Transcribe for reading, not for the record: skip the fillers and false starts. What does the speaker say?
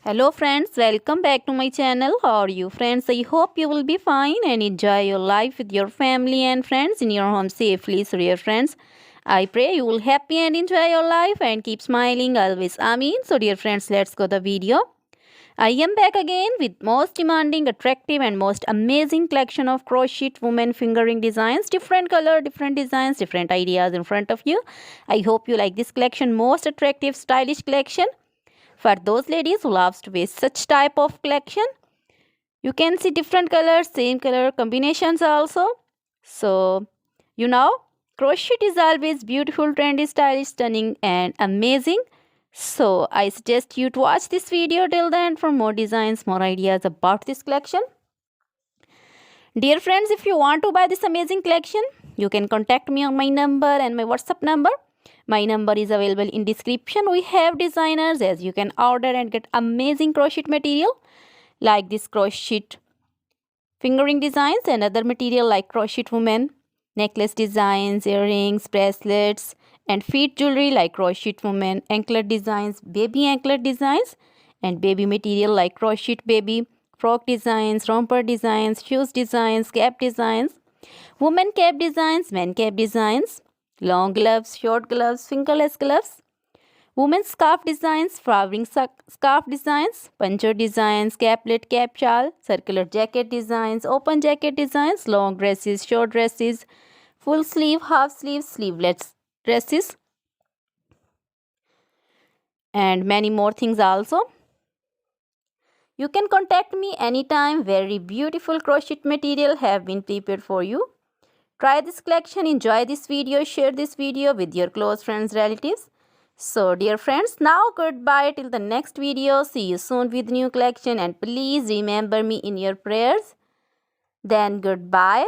Hello friends, welcome back to my channel. How are you friends? I hope you will be fine and enjoy your life with your family and friends in your home safely. So dear friends, I pray you will happy and enjoy your life and keep smiling always. Amin. So dear friends, let's go the video. I am back again with most demanding, attractive and most amazing collection of crochet women fingering designs. Different color, different designs, different ideas in front of you. I hope you like this collection, most attractive, stylish collection. For those ladies who loves to wear such type of collection, you can see different colors, same color combinations also. So, you know, crochet is always beautiful, trendy, stylish, stunning and amazing. So, I suggest you to watch this video till the end for more designs, more ideas about this collection. Dear friends, if you want to buy this amazing collection, you can contact me on my number and my WhatsApp number. My number is available in description. We have designers as you can order and get amazing crochet material like this crochet fingering designs and other material like crochet women, necklace designs, earrings, bracelets and feet jewelry like crochet women, anklet designs, baby anklet designs and baby material like crochet baby, frock designs, romper designs, shoes designs, cap designs, women cap designs, men cap designs, long gloves, short gloves, fingerless gloves, women's scarf designs, flowering scarf designs, puncher designs, caplet, cap shawl, circular jacket designs, open jacket designs, long dresses, short dresses, full sleeve, half sleeve, sleeveless dresses, and many more things also. You can contact me anytime. Very beautiful crochet material have been prepared for you. Try this collection, enjoy this video, share this video with your close friends, relatives. So dear friends, now goodbye till the next video. See you soon with new collection and please remember me in your prayers. Then goodbye.